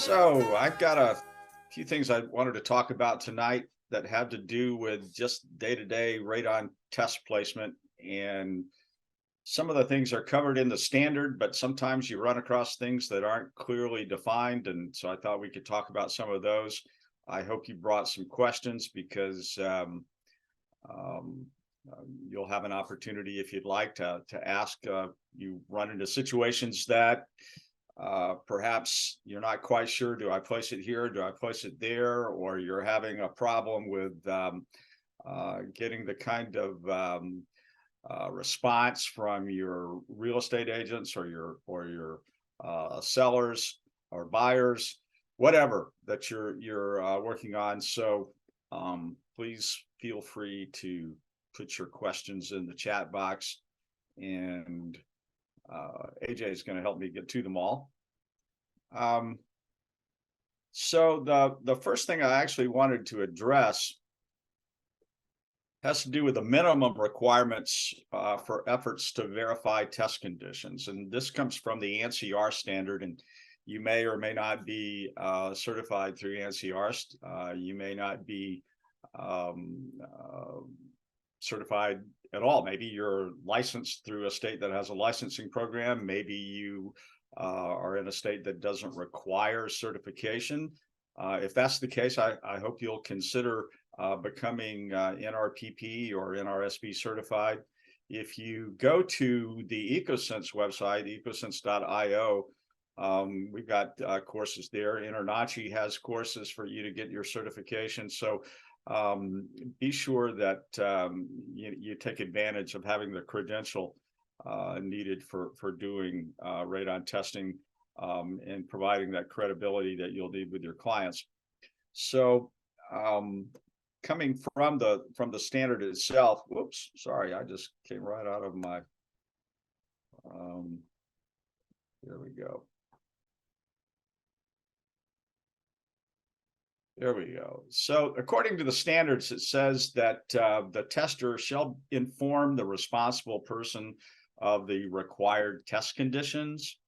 So I've got a few things I wanted to talk about tonight that have to do with just day-to-day radon test placement. And some of the things are covered in the standard, but sometimes you run across things that aren't clearly defined. And so I thought we could talk about some of those. I hope you brought some questions because um, you'll have an opportunity if you'd like to ask. You run into situations that perhaps you're not quite sure, do I place it here, do I place it there, or you're having a problem with getting the kind of response from your real estate agents or your sellers or buyers, whatever that you're working on. So please feel free to put your questions in the chat box, and AJ is going to help me get to them all. So the first thing I actually wanted to address has to do with the minimum requirements for efforts to verify test conditions. And this comes from the ANSI standard, and you may or may not be certified through ANSI. You may not be certified at all. Maybe you're licensed through a state that has a licensing program. Maybe you are in a state that doesn't require certification. If that's the case, I hope you'll consider becoming NRPP or NRSB certified. If you go to the EcoSense website, ecosense.io, we've got courses there. InterNACHI has courses for you to get your certification. So be sure that you take advantage of having the credential needed for doing radon testing and providing that credibility that you'll need with your clients. So coming from the standard itself, whoops, sorry, I just came right out of my, there we go. There we go. So according to the standards, it says that the tester shall inform the responsible person of the required test conditions,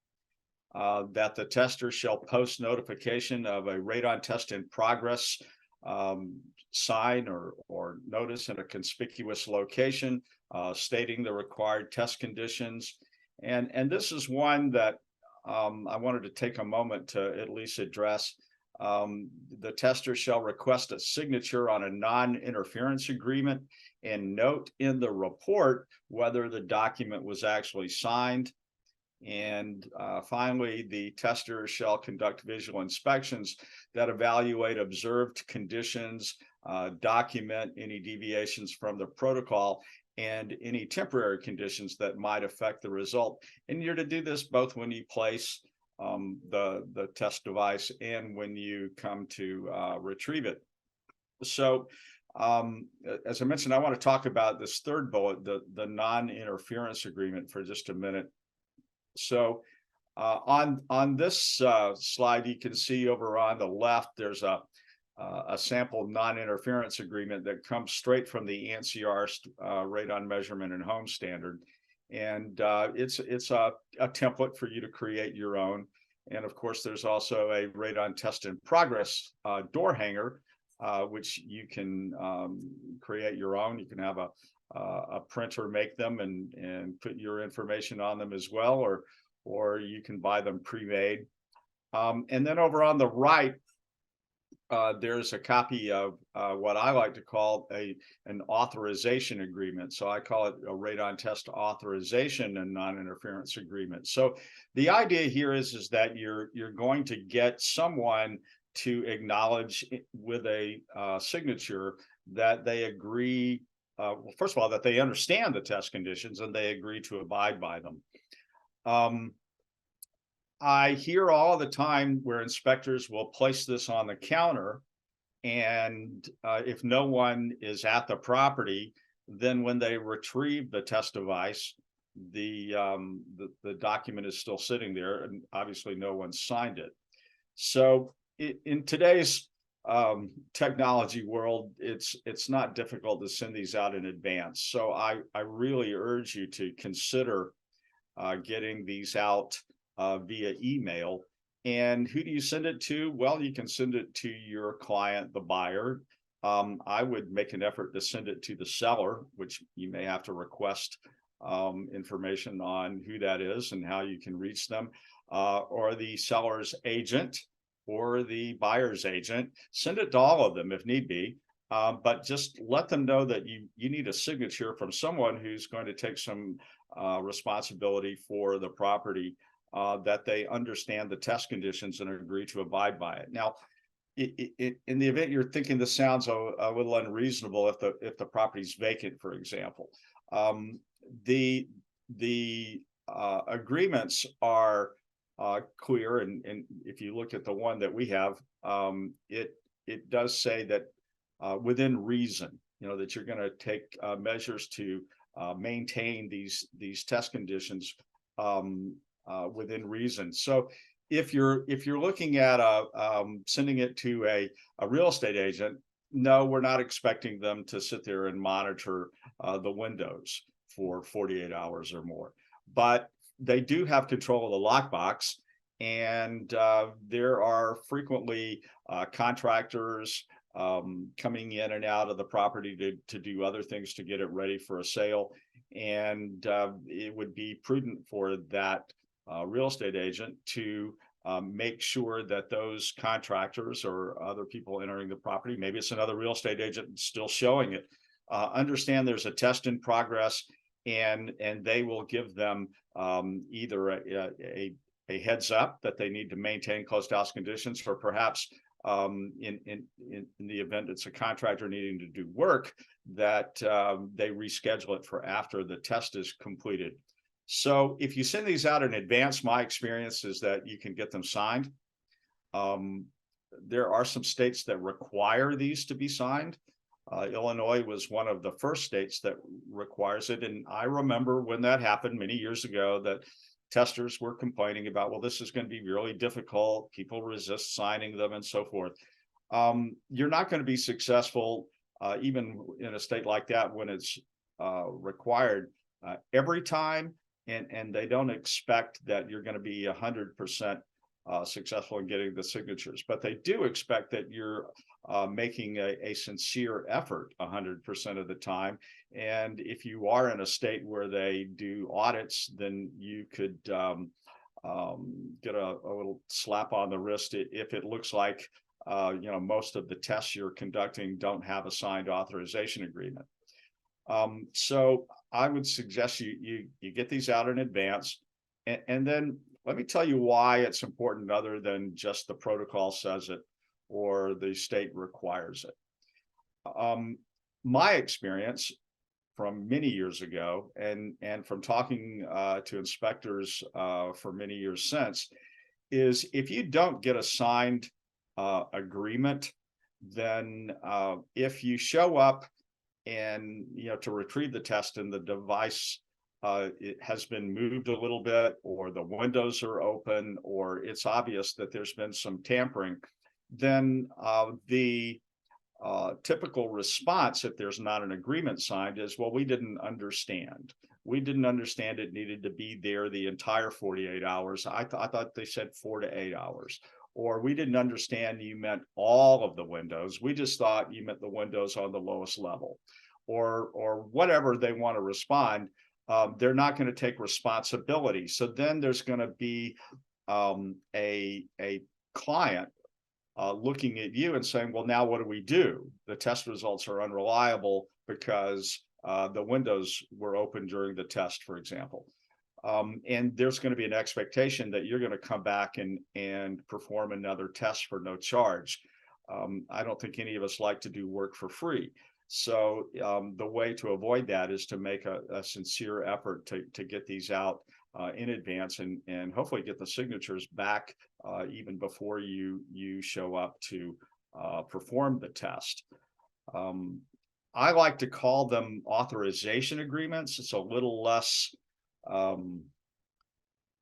that the tester shall post notification of a radon test in progress sign or notice in a conspicuous location, stating the required test conditions. And this is one that I wanted to take a moment to at least address. The tester shall request a signature on a non-interference agreement and note in the report whether the document was actually signed. And finally, the tester shall conduct visual inspections that evaluate observed conditions, document any deviations from the protocol, and any temporary conditions that might affect the result. And you're to do this both when you place the test device and when you come to retrieve it. So as I mentioned, I want to talk about this third bullet, the non-interference agreement, for just a minute. So on this slide, you can see over on the left, there's a sample non-interference agreement that comes straight from the ANSI radon measurement and home standard. And it's a template for you to create your own. And of course, there's also a radon test in progress door hanger, which you can create your own. You can have a printer make them and put your information on them as well, or you can buy them pre-made. And then over on the right, there's a copy of what I like to call an authorization agreement. So I call it a radon test authorization and non-interference agreement. So the idea here is that you're going to get someone to acknowledge with a signature that they agree, well, first of all, that they understand the test conditions and they agree to abide by them. I hear all the time where inspectors will place this on the counter, and if no one is at the property, then when they retrieve the test device, the document is still sitting there, and obviously no one signed it. So in today's technology world, it's not difficult to send these out in advance. So I really urge you to consider getting these out via email. And who do you send it to? Well, you can send it to your client, the buyer. I would make an effort to send it to the seller, which you may have to request information on who that is and how you can reach them, or the seller's agent or the buyer's agent. Send it to all of them if need be. But just let them know that you need a signature from someone who's going to take some responsibility for the property, that they understand the test conditions and agree to abide by it. Now, in the event you're thinking this sounds a little unreasonable, if the property's vacant, for example, the agreements are clear, and if you look at the one that we have, it does say that within reason, that you're going to take measures to maintain these test conditions within reason. So if you're looking at sending it to a real estate agent, no, we're not expecting them to sit there and monitor the windows for 48 hours or more, but they do have control of the lockbox. And there are frequently contractors coming in and out of the property to do other things to get it ready for a sale. And it would be prudent for that real estate agent to make sure that those contractors or other people entering the property, maybe it's another real estate agent still showing it, understand there's a test in progress, and they will give them either a heads up that they need to maintain closed house conditions, or perhaps in the event it's a contractor needing to do work, that they reschedule it for after the test is completed. So if you send these out in advance, my experience is that you can get them signed. There are some states that require these to be signed. Illinois was one of the first states that requires it. And I remember when that happened many years ago, that testers were complaining about, well, this is going to be really difficult. People resist signing them and so forth. You're not going to be successful, even in a state like that, when it's required every time. And they don't expect that you're going to be 100% successful in getting the signatures, but they do expect that you're making a sincere effort 100% of the time. And if you are in a state where they do audits, then you could get a little slap on the wrist if it looks like most of the tests you're conducting don't have a signed authorization agreement. So I would suggest you get these out in advance, and then let me tell you why it's important, other than just the protocol says it or the state requires it. My experience from many years ago, and from talking to inspectors for many years since, is if you don't get a signed agreement, then if you show up and to retrieve the test and the device it has been moved a little bit, or the windows are open, or it's obvious that there's been some tampering, then the typical response, if there's not an agreement signed, is, well, we didn't understand. We didn't understand it needed to be there the entire 48 hours. I thought they said 4 to 8 hours. Or we didn't understand you meant all of the windows. We just thought you meant the windows on the lowest level. Or whatever they want to respond, they're not going to take responsibility. So then there's going to be a client looking at you and saying, well, now what do we do? The test results are unreliable because the windows were open during the test, for example. And there's going to be an expectation that you're going to come back and perform another test for no charge. I don't think any of us like to do work for free. So the way to avoid that is to make a sincere effort to get these out in advance, and hopefully get the signatures back even before you show up to perform the test. I like to call them authorization agreements. It's a little less, I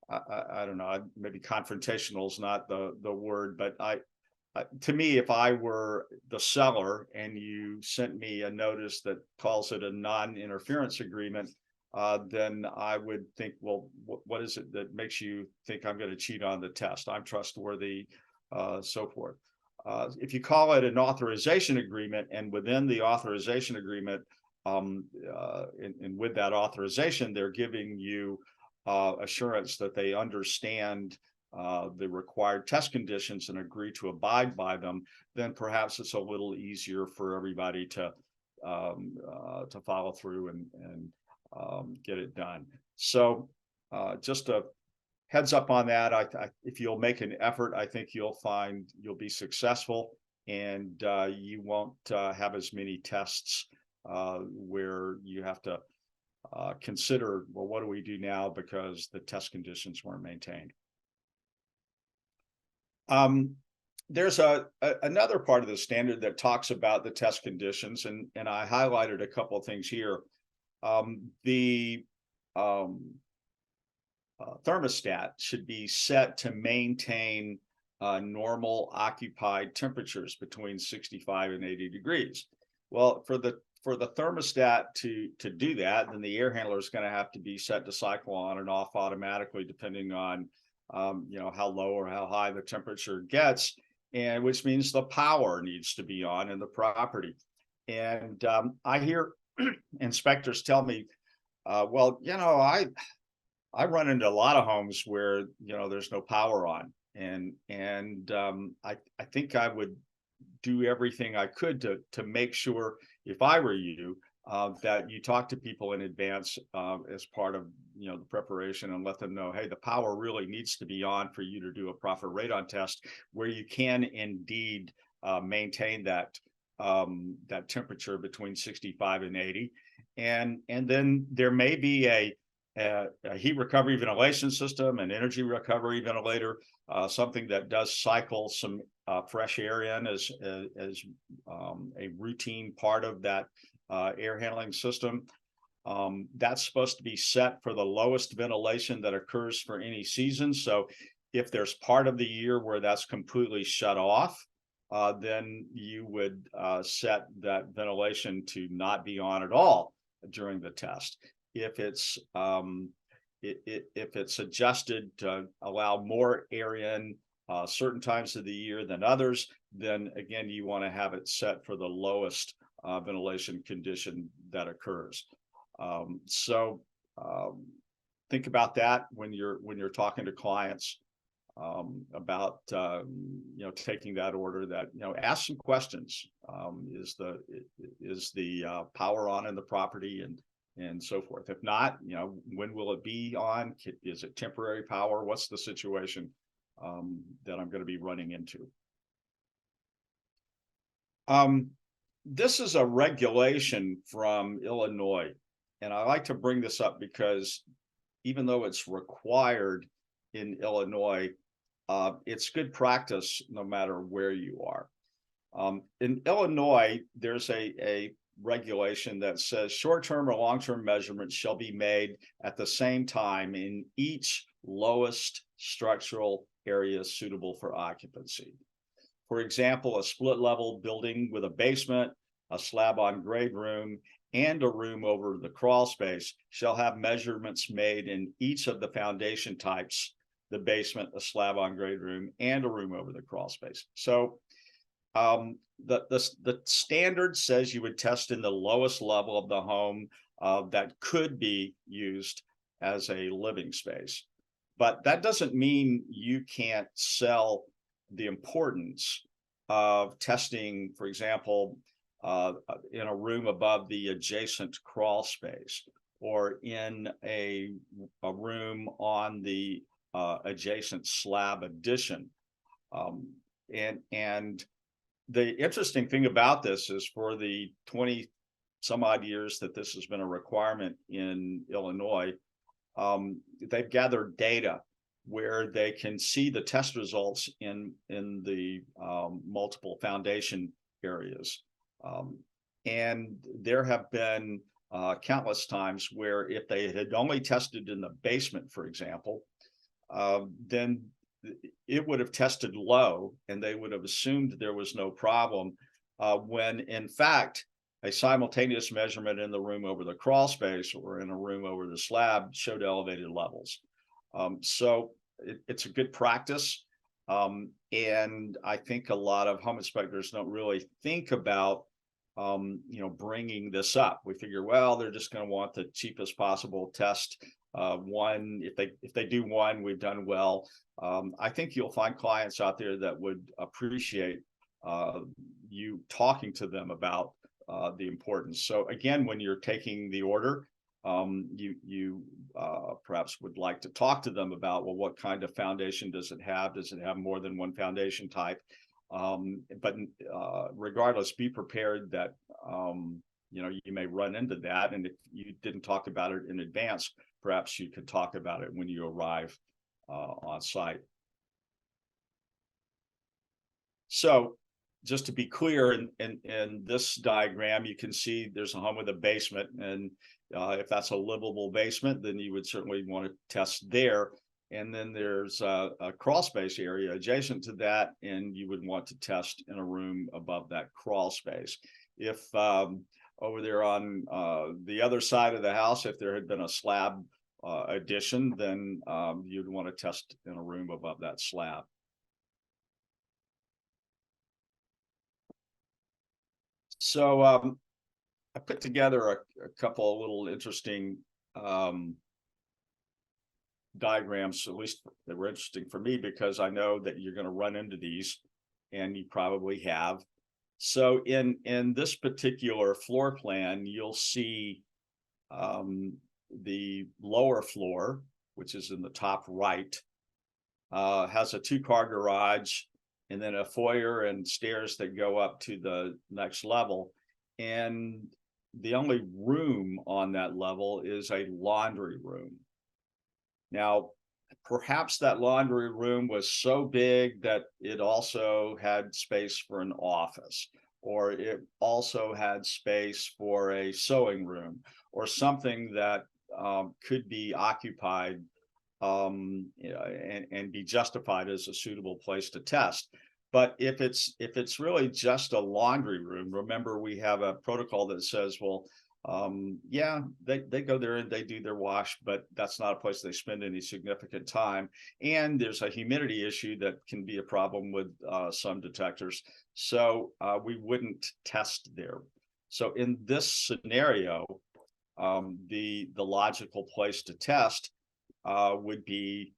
don't know, maybe confrontational is not the word, but to me, if I were the seller and you sent me a notice that calls it a non-interference agreement, then I would think, well, what is it that makes you think I'm going to cheat on the test? I'm trustworthy, so forth. If you call it an authorization agreement, and within the authorization agreement, and with that authorization, they're giving you assurance that they understand the required test conditions and agree to abide by them, then perhaps it's a little easier for everybody to follow through and get it done. So just a heads up on that. If you'll make an effort, I think you'll find you'll be successful, and you won't have as many tests where you have to consider, well, what do we do now because the test conditions weren't maintained. There's another part of the standard that talks about the test conditions, and I highlighted a couple of things here. The thermostat should be set to maintain normal occupied temperatures between 65 and 80 degrees. Well, for the thermostat to do that, then the air handler is going to have to be set to cycle on and off automatically, depending on how low or how high the temperature gets, and which means the power needs to be on in the property. And I hear inspectors tell me, well, I run into a lot of homes where there's no power on, and I think I would do everything I could to make sure, if I were you, that you talk to people in advance as part of the preparation, and let them know, hey, the power really needs to be on for you to do a proper radon test, where you can indeed maintain that temperature between 65 and 80, and then there may be a heat recovery ventilation system, an energy recovery ventilator, something that does cycle some fresh air in as a routine part of that air handling system. That's supposed to be set for the lowest ventilation that occurs for any season. So if there's part of the year where that's completely shut off, then you would set that ventilation to not be on at all during the test. If it's adjusted to allow more air in certain times of the year than others, then again you want to have it set for the lowest ventilation condition that occurs. So think about that when you're talking to clients about taking that order. That ask some questions. Is the power on in the property, and so forth? If not, when will it be on? Is it temporary power? What's the situation that I'm going to be running into? This is a regulation from Illinois, and I like to bring this up because even though it's required in Illinois, it's good practice no matter where you are. In Illinois, there's a regulation that says short-term or long-term measurements shall be made at the same time in each lowest structural area suitable for occupancy. For example, a split-level building with a basement, a slab-on-grade room, and a room over the crawl space shall have measurements made in each of the foundation types: the basement, a slab-on-grade room, and a room over the crawl space. So the standard says you would test in the lowest level of the home that could be used as a living space. But that doesn't mean you can't sell the importance of testing, for example, in a room above the adjacent crawl space, or in a room on the adjacent slab addition. And the interesting thing about this is, for the 20 some odd years that this has been a requirement in Illinois, they've gathered data where they can see the test results in the multiple foundation areas. And there have been countless times where if they had only tested in the basement, for example, then it would have tested low and they would have assumed there was no problem, when in fact a simultaneous measurement in the room over the crawl space or in a room over the slab showed elevated levels. So it's a good practice. And I think a lot of home inspectors don't really think about, bringing this up. We figure, well, they're just going to want the cheapest possible test. One, if they do one, we've done well. I think you'll find clients out there that would appreciate you talking to them about the importance. So again, when you're taking the order, you perhaps would like to talk to them about, well, what kind of foundation does it have? Does it have more than one foundation type? But regardless, be prepared that you may run into that, and if you didn't talk about it in advance, perhaps you could talk about it when you arrive on site. So just to be clear, in this diagram, you can see there's a home with a basement, and if that's a livable basement, then you would certainly want to test there. And then there's a crawl space area adjacent to that, and you would want to test in a room above that crawl space. If over there on the other side of the house, if there had been a slab addition, then you'd want to test in a room above that slab. So I put together a couple of little interesting diagrams, at least they were interesting for me because I know that you're going to run into these, and you probably have. So in this particular floor plan, you'll see the lower floor, which is in the top right, has a 2-car garage, and then a foyer and stairs that go up to the next level. And the only room on that level is a laundry room. Now, perhaps that laundry room was so big that it also had space for an office, or it also had space for a sewing room, or something that could be occupied and be justified as a suitable place to test. But if it's really just a laundry room, remember we have a protocol that says, well, yeah, they go there and they do their wash, but that's not a place they spend any significant time. And there's a humidity issue that can be a problem with some detectors. So we wouldn't test there. So in this scenario, the logical place to test would be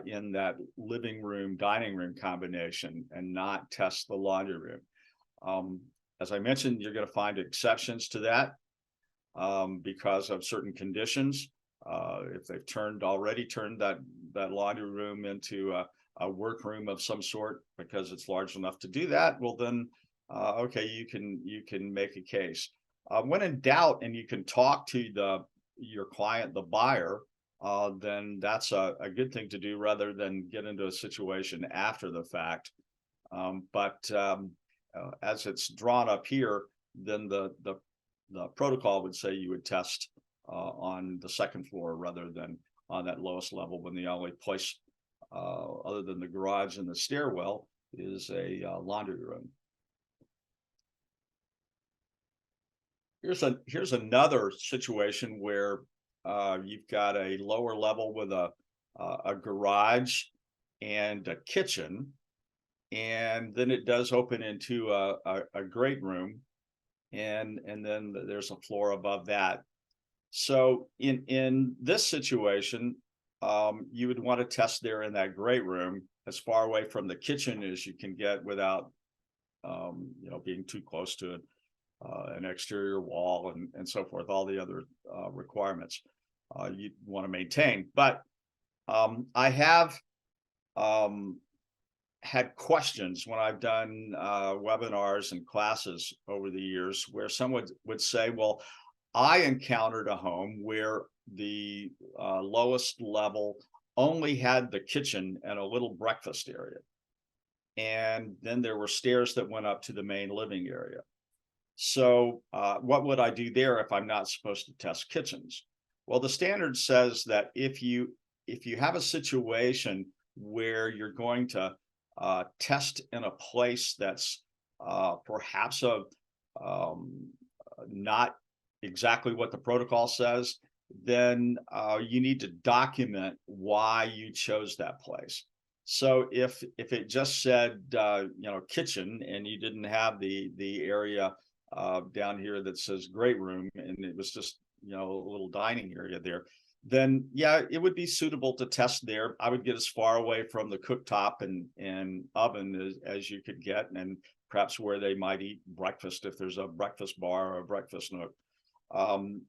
in that living room, dining room combination, and not test the laundry room. As I mentioned, you're going to find exceptions to that because of certain conditions. If they've already turned that laundry room into a workroom of some sort because it's large enough to do that, well then, okay, you can make a case. When in doubt, and you can talk to your client, the buyer, then that's a good thing to do rather than get into a situation after the fact. But as it's drawn up here, then the protocol would say you would test on the second floor rather than on that lowest level, when the only place other than the garage and the stairwell is a laundry room. Here's another situation where you've got a lower level with a garage and a kitchen, and then it does open into a great room, and then there's a floor above that. So in this situation, you would want to test there in that great room as far away from the kitchen as you can get without being too close to an exterior wall and so forth, all the other requirements you want to maintain. But I have had questions when I've done webinars and classes over the years where someone would say, well, I encountered a home where the lowest level only had the kitchen and a little breakfast area. And then there were stairs that went up to the main living area. So what would I do there if I'm not supposed to test kitchens? Well, the standard says that if you have a situation where you're going to test in a place that's perhaps a not exactly what the protocol says, then you need to document why you chose that place. So if it just said kitchen, and you didn't have the area down here that says great room, and it was just a little dining area there, then yeah, it would be suitable to test there. I would get as far away from the cooktop and oven as you could get, and perhaps where they might eat breakfast if there's a breakfast bar or a breakfast nook,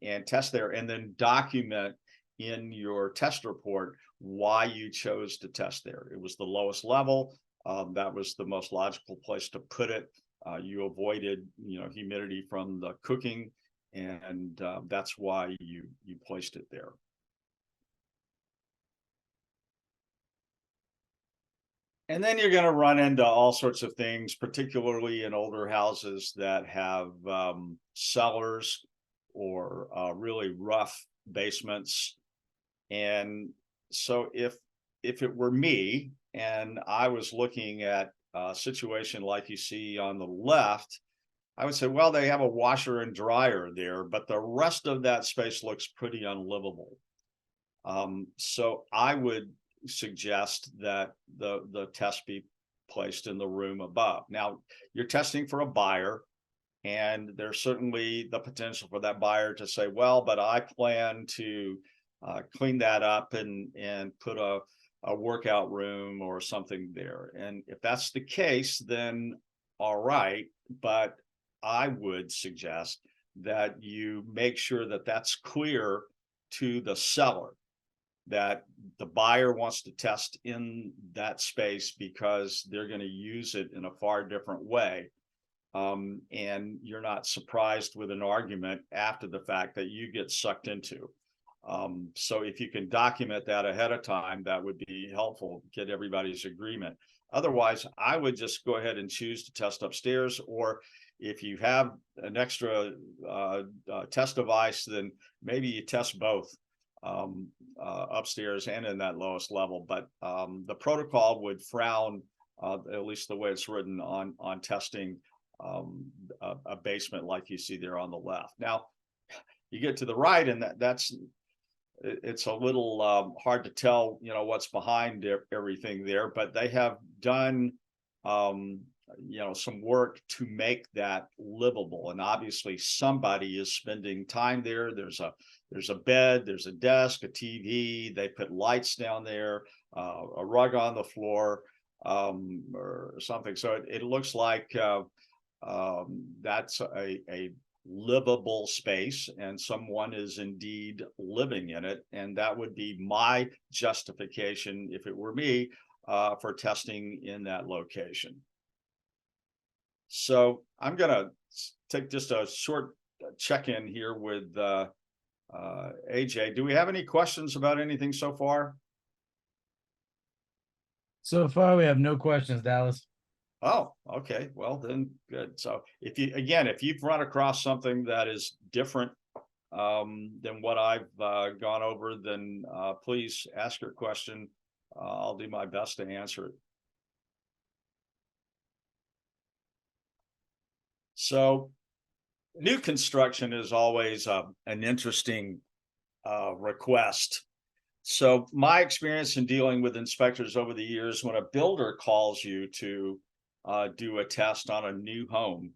and test there, and then document in your test report why you chose to test there. It was the lowest level. That was the most logical place to put it. You avoided humidity from the cooking, and that's why you placed it there. And then you're going to run into all sorts of things, particularly in older houses that have cellars or really rough basements. And so if it were me and I was looking at a situation like you see on the left, I would say, well, they have a washer and dryer there, but the rest of that space looks pretty unlivable. So I would suggest that the test be placed in the room above. Now, you're testing for a buyer, and there's certainly the potential for that buyer to say, well, but I plan to clean that up and put a workout room or something there. And if that's the case, then all right. But I would suggest that you make sure that that's clear to the seller, that the buyer wants to test in that space because they're going to use it in a far different way. And you're not surprised with an argument after the fact that you get sucked into. So if you can document that ahead of time, that would be helpful, get everybody's agreement. Otherwise, I would just go ahead and choose to test upstairs, or if you have an extra test device, then maybe you test both upstairs and in that lowest level. But the protocol would frown, at least the way it's written, on testing a basement like you see there on the left. Now, you get to the right, and it's a little hard to tell, what's behind everything there, but they have done some work to make that livable. And obviously somebody is spending time there. There's a bed, there's a desk, a TV, they put lights down there, a rug on the floor, or something. So it looks like that's a livable space, and someone is indeed living in it. And that would be my justification, if it were me, for testing in that location. So I'm going to take just a short check-in here with AJ. Do we have any questions about anything so far? So far, we have no questions, Dallas. Oh, okay. Well, then good. So if you've run across something that is different than what I've gone over, then please ask your question. I'll do my best to answer it. So new construction is always an interesting request. So my experience in dealing with inspectors over the years, when a builder calls you to do a test on a new home,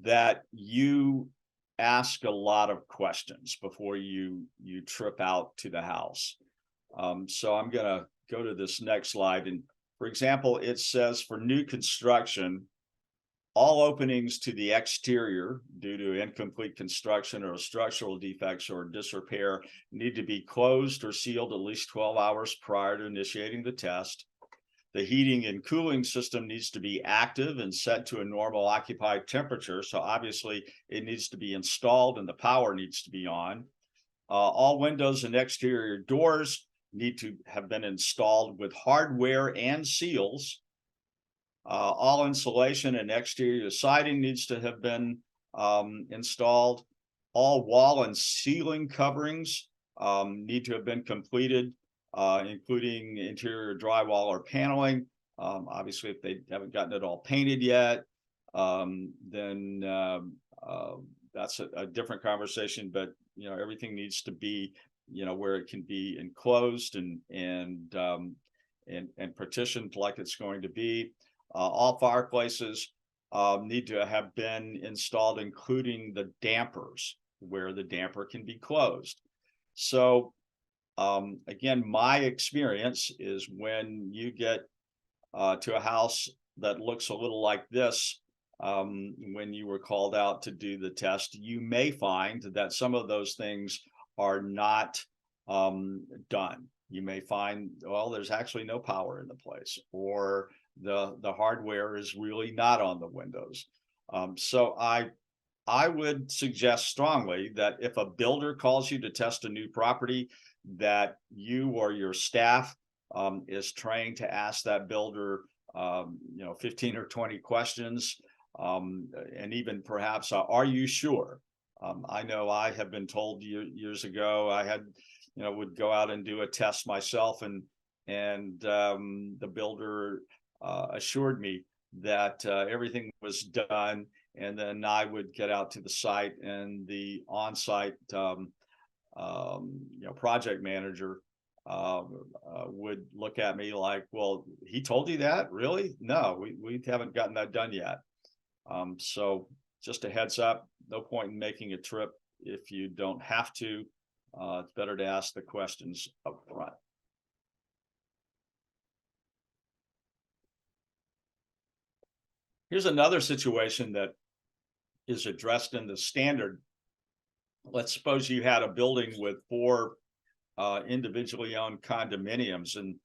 that you ask a lot of questions before you trip out to the house. So I'm going to go to this next slide. And for example, it says for new construction, all openings to the exterior due to incomplete construction or structural defects or disrepair need to be closed or sealed at least 12 hours prior to initiating the test. The heating and cooling system needs to be active and set to a normal occupied temperature. So obviously it needs to be installed and the power needs to be on. All windows and exterior doors need to have been installed with hardware and seals. All insulation and exterior siding needs to have been installed. All wall and ceiling coverings need to have been completed, including interior drywall or paneling. Obviously, if they haven't gotten it all painted yet, then that's a different conversation, but everything needs to be, where it can be enclosed and partitioned like it's going to be. All fireplaces need to have been installed, including the dampers, where the damper can be closed. So again, my experience is when you get to a house that looks a little like this, when you were called out to do the test, you may find that some of those things are not done. You may find, well, there's actually no power in the place, or the hardware is really not on the windows. So I would suggest strongly that if a builder calls you to test a new property, that you or your staff is trained to ask that builder 15 or 20 questions, and even perhaps are you sure? I know I have been told years ago, I had would go out and do a test myself, and the builder assured me that everything was done, and then I would get out to the site, and the on-site project manager would look at me like, well, he told you that? Really? No, we haven't gotten that done yet. So just a heads up, no point in making a trip if you don't have to. It's better to ask the questions up front. Here's another situation that is addressed in the standard. Let's suppose you had a building with 4 individually owned condominiums, and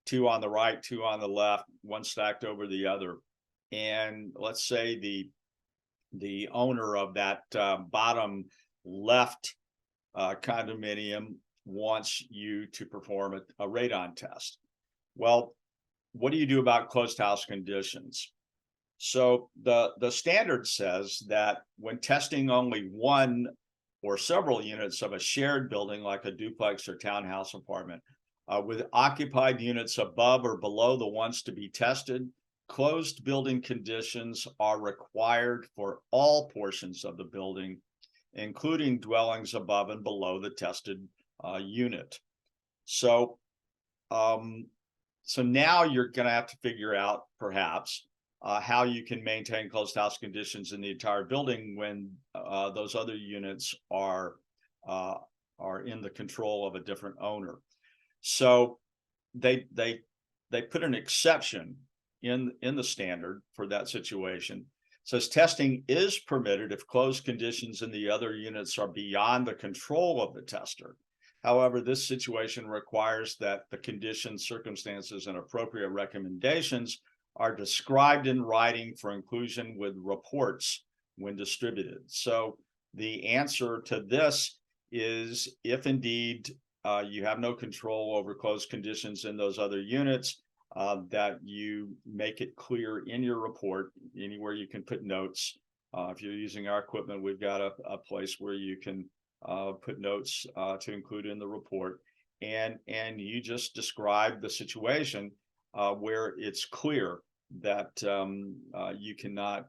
2 on the right, 2 on the left, one stacked over the other. And let's say the owner of that bottom left condominium wants you to perform a radon test. Well, what do you do about closed house conditions? So the standard says that when testing only one or several units of a shared building, like a duplex or townhouse apartment, with occupied units above or below the ones to be tested, closed building conditions are required for all portions of the building, including dwellings above and below the tested unit. So now you're going to have to figure out, perhaps, how you can maintain closed house conditions in the entire building when those other units are in the control of a different owner. So they put an exception in the standard for that situation. It says testing is permitted if closed conditions in the other units are beyond the control of the tester. However, this situation requires that the conditions, circumstances, and appropriate recommendations are described in writing for inclusion with reports when distributed. So the answer to this is, if indeed you have no control over closed conditions in those other units, that you make it clear in your report, anywhere you can put notes. If you're using our equipment, we've got a place where you can put notes to include in the report, and you just describe the situation where it's clear that you cannot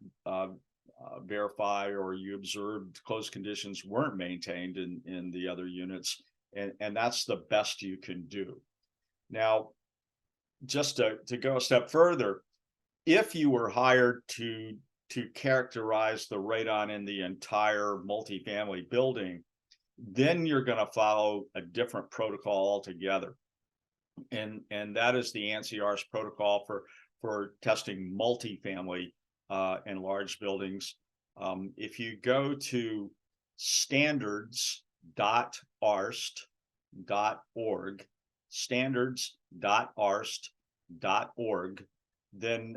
verify, or you observed closed conditions weren't maintained in the other units, and that's the best you can do. Now, just to go a step further, if you were hired to characterize the radon in the entire multifamily building, then you're going to follow a different protocol altogether, and that is the ANSI-ARS protocol for testing multifamily and large buildings. If you go to standards.arst.org, standards.arst.org, then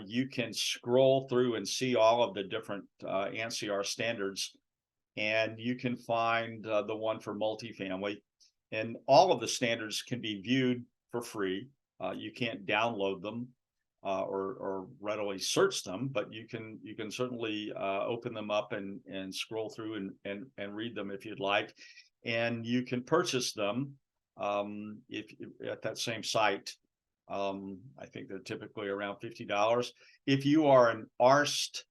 you can scroll through and see all of the different ANSI-ARS standards, and you can find the one for multifamily. And all of the standards can be viewed for free. You can't download them or readily search them, but you can certainly open them up and scroll through and read them if you'd like. And you can purchase them if at that same site. I think they're typically around $50. If you are an ARST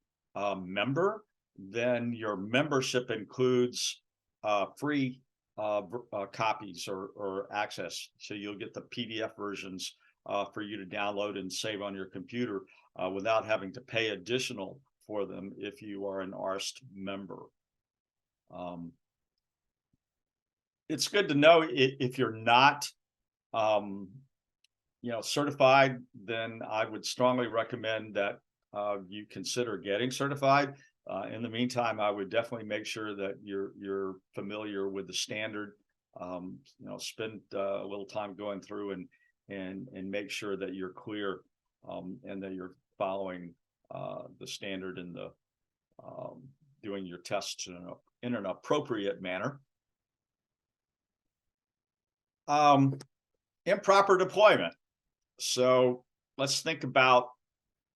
member, then your membership includes free copies or access. So you'll get the PDF versions for you to download and save on your computer without having to pay additional for them if you are an ARST member. It's good to know if you're not certified, then I would strongly recommend that you consider getting certified. In the meantime, I would definitely make sure that you're familiar with the standard. Spend a little time going through and make sure that you're clear and that you're following the standard and the doing your tests in an appropriate manner. Improper deployment. So let's think about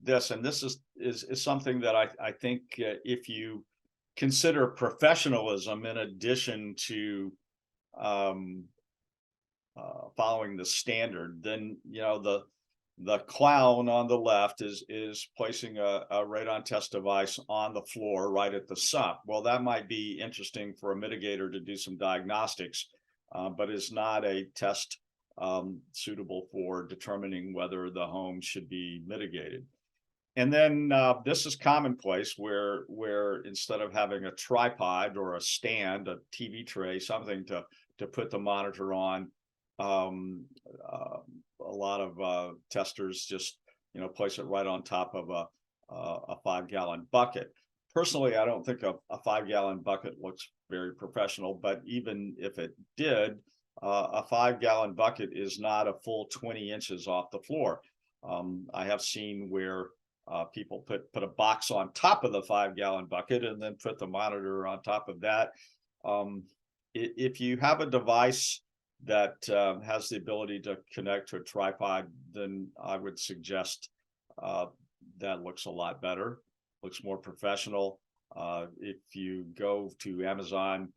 this, and this is something that I think if you consider professionalism in addition to following the standard, then the clown on the left is placing a radon test device on the floor right at the sump. Well, that might be interesting for a mitigator to do some diagnostics, but is not a test suitable for determining whether the home should be mitigated. And then this is commonplace where instead of having a tripod or a stand, a TV tray, something to put the monitor on, a lot of testers just place it right on top of a 5-gallon bucket. Personally, I don't think a 5-gallon bucket looks very professional, but even if it did, a 5-gallon bucket is not a full 20 inches off the floor. I have seen where people put a box on top of the 5-gallon bucket and then put the monitor on top of that. If you have a device that has the ability to connect to a tripod, then I would suggest that looks a lot better, looks more professional. If you go to Amazon,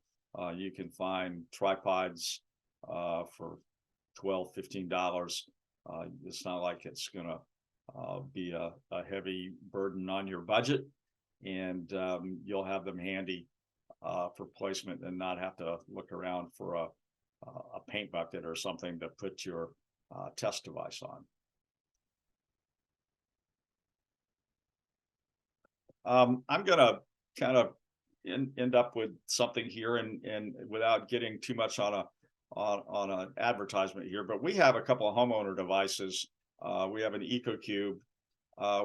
you can find tripods for $12–15. It's not like it's gonna be a heavy burden on your budget, and you'll have them handy for placement and not have to look around for a paint bucket or something to put your test device on. I'm gonna kind of end up with something here, and without getting too much on an advertisement here, but we have a couple of homeowner devices. We have an EcoCube.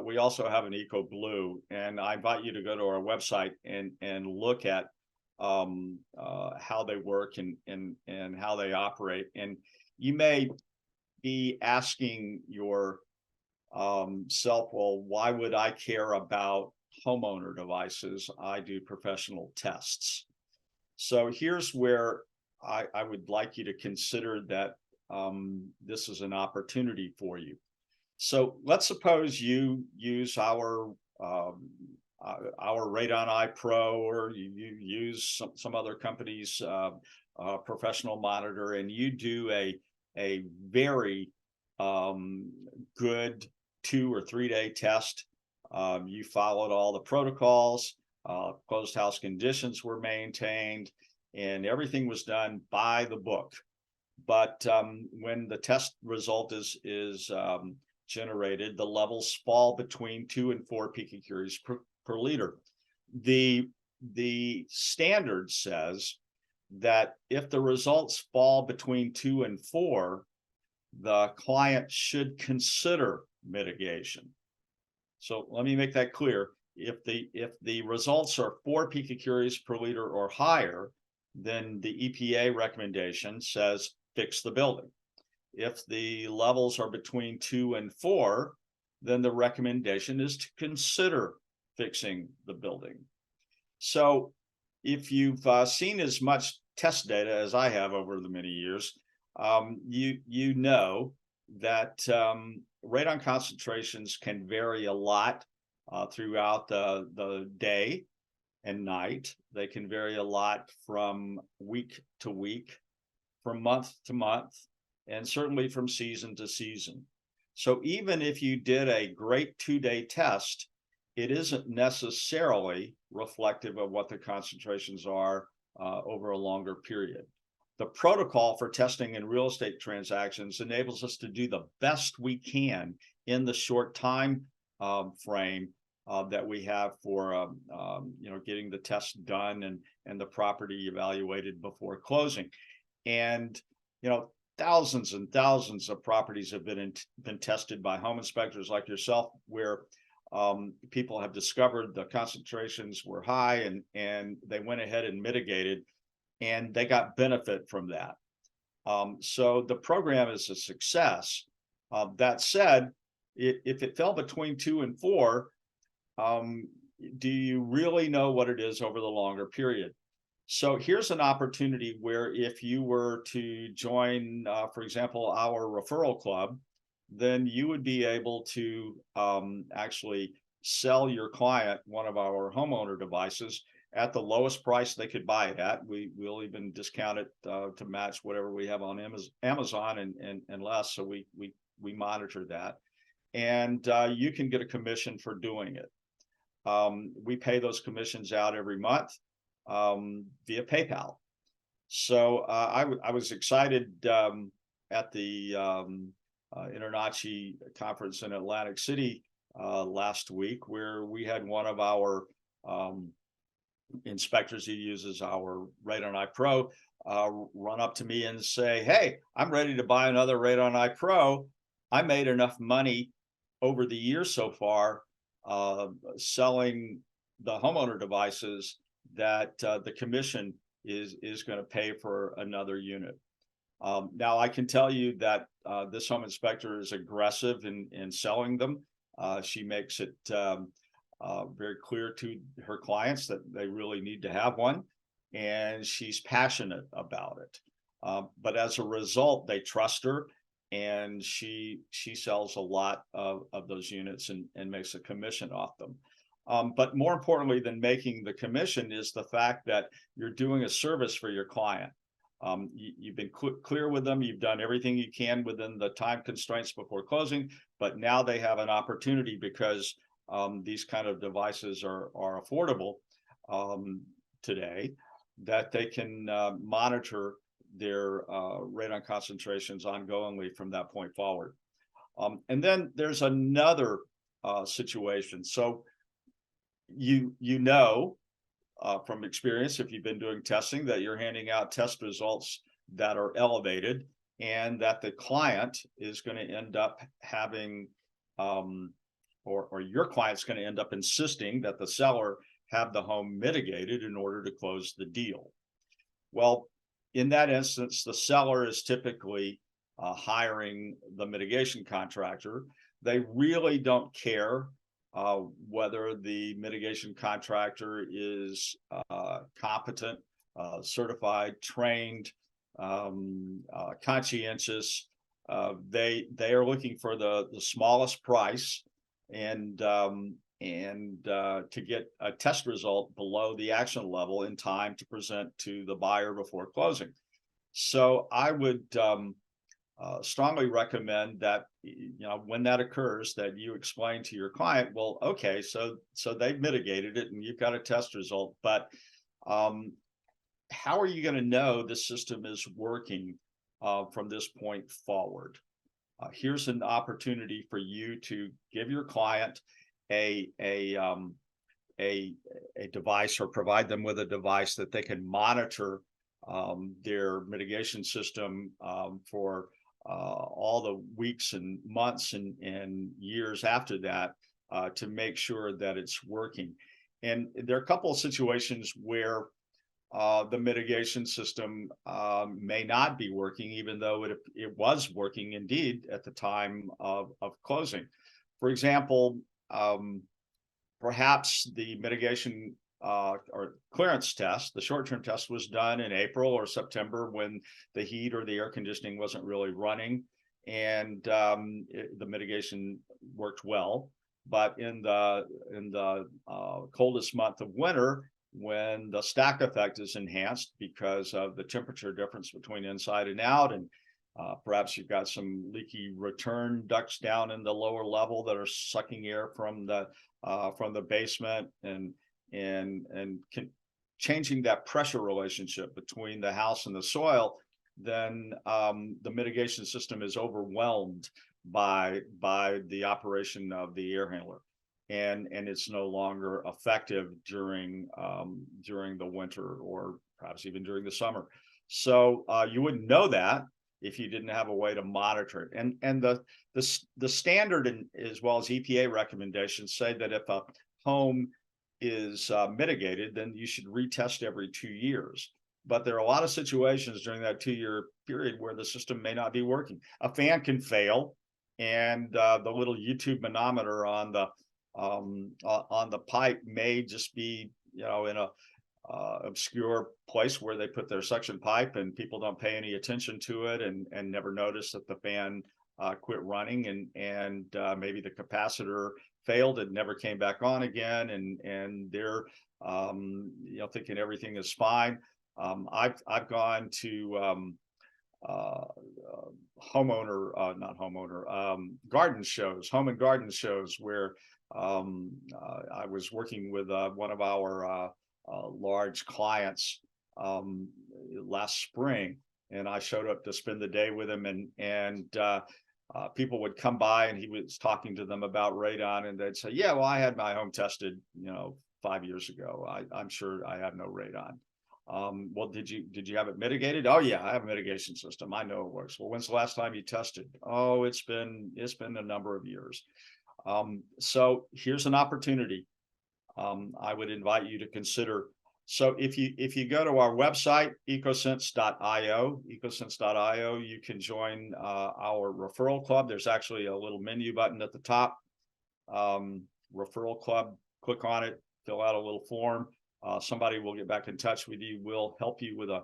We also have an EcoBlue, and I invite you to go to our website and look at how they work and how they operate. And you may be asking your self, well, why would I care about homeowner devices? I do professional tests. So here's where I would like you to consider that this is an opportunity for you. So let's suppose you use our Radon I Pro, or you use some other company's professional monitor, and you do a very good 2 or 3 day test. You followed all the protocols, closed house conditions were maintained, and everything was done by the book. But when the test result is generated, the levels fall between 2 and 4 picocuries per liter. The standard says that if the results fall between 2 and 4, the client should consider mitigation. So let me make that clear. If the results are 4 picocuries per liter or higher, then the EPA recommendation says fix the building. If the levels are between 2 and 4, then the recommendation is to consider fixing the building. So if you've seen as much test data as I have over the many years, you know that radon concentrations can vary a lot throughout the day and night. They can vary a lot from week to week, from month to month, and certainly from season to season. So even if you did a great 2-day test it isn't necessarily reflective of what the concentrations are over a longer period. The protocol for testing in real estate transactions enables us to do the best we can in the short time frame that we have for getting the test done and the property evaluated before closing. And thousands and thousands of properties have been tested by home inspectors like yourself, where people have discovered the concentrations were high, and they went ahead and mitigated, and they got benefit from that. So the program is a success. That said, if it fell between 2 and 4, do you really know what it is over the longer period? So here's an opportunity where if you were to join, for example, our referral club, then you would be able to actually sell your client one of our homeowner devices at the lowest price they could buy it at. We'll even discount it to match whatever we have on Amazon and less. So we monitor that, and you can get a commission for doing it. We pay those commissions out every month via PayPal. So I was excited at the InterNACHI conference in Atlantic City last week, where we had one of our inspectors who uses our Radon I Pro run up to me and say, "Hey, I'm ready to buy another Radon I Pro. I made enough money over the years so far selling the homeowner devices that the commission is going to pay for another unit." Now, I can tell you that this home inspector is aggressive in selling them. She makes it very clear to her clients that they really need to have one, and she's passionate about it. But as a result, they trust her, and she sells a lot of those units and makes a commission off them. But more importantly than making the commission is the fact that you're doing a service for your client. You've been clear with them. You've done everything you can within the time constraints before closing, but now they have an opportunity, because these kind of devices are affordable today, that they can monitor their radon concentrations ongoingly from that point forward. And then there's another situation. So you know from experience, if you've been doing testing, that you're handing out test results that are elevated, and that the client is going to end up having or your client's going to end up insisting that the seller have the home mitigated in order to close the deal. Well, in that instance, the seller is typically hiring the mitigation contractor. They really don't care whether the mitigation contractor is competent, certified, trained, conscientious. They are looking for the smallest price, and to get a test result below the action level in time to present to the buyer before closing. So I would strongly recommend that when that occurs, that you explain to your client, well, okay, so they've mitigated it and you've got a test result, but how are you going to know the system is working from this point forward? Here's an opportunity for you to give your client a device, or provide them with a device that they can monitor their mitigation system for all the weeks and months and years after that, to make sure that it's working. And there are a couple of situations where the mitigation system may not be working, even though it was working indeed at the time of closing. For example, perhaps the mitigation or clearance test, the short-term test, was done in April or September, when the heat or the air conditioning wasn't really running, and the mitigation worked well. But in the coldest month of winter, when the stack effect is enhanced because of the temperature difference between inside and out, and Perhaps you've got some leaky return ducts down in the lower level that are sucking air from the basement, and changing that pressure relationship between the house and the soil, then the mitigation system is overwhelmed by the operation of the air handler, and it's no longer effective during the winter, or perhaps even during the summer. So you wouldn't know that if you didn't have a way to monitor it. And the standard, and as well as EPA recommendations, say that if a home is mitigated, then you should retest every 2 years. But there are a lot of situations during that 2-year period where the system may not be working. A fan can fail, and the little YouTube manometer on the pipe may just be, in a obscure place where they put their suction pipe, and people don't pay any attention to it, and never notice that the fan quit running, and maybe the capacitor failed and never came back on again, and they're thinking everything is fine. I've gone to garden shows, home and garden shows, where I was working with one of our large clients last spring, and I showed up to spend the day with him, and people would come by, and he was talking to them about radon, and they'd say, yeah, well, I had my home tested 5 years ago. I'm sure I have no radon. Well, did you have it mitigated? Oh yeah, I have a mitigation system, I know it works. Well, when's the last time you tested? Oh, it's been a number of years. So here's an opportunity I would invite you to consider. So if you go to our website, ecosense.io, you can join our referral club. There's actually a little menu button at the top, referral club. Click on it, fill out a little form. Somebody will get back in touch with you. We'll help you with a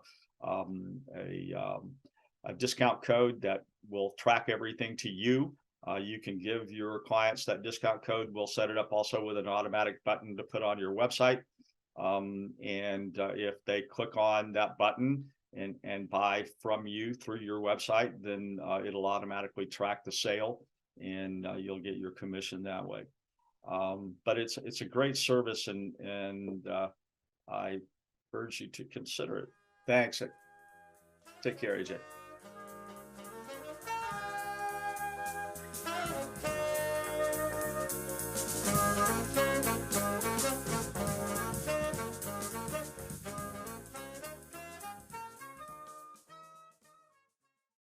discount code that will track everything to you. You can give your clients that discount code. We'll set it up also with an automatic button to put on your website. And if they click on that button and buy from you through your website, then it'll automatically track the sale, and you'll get your commission that way. But it's a great service, and I urge you to consider it. Thanks. Take care, AJ.